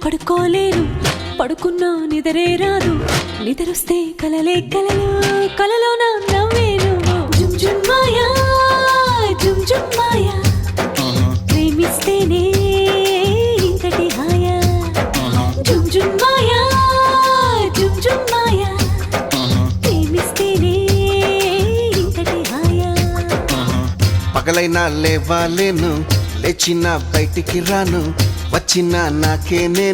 పడుకోలేను పడుకున్నా నిదరే రాదు నిద్రొస్తే కలలే కలలు కలలో నా నవ్వేను జుమ్ జుమ్ మాయా జుమ్ జుమ్ మాయా ప్రేమిస్తేనే ఇంతటి హాయా జుమ్ జుమ్ మాయా జుమ్ జుమ్ మాయా ప్రేమిస్తేనే ఇంతటి హాయా పగలైనా లేవాలేను లేచినా బయటికి రాను వచ్చినా నాకే నేను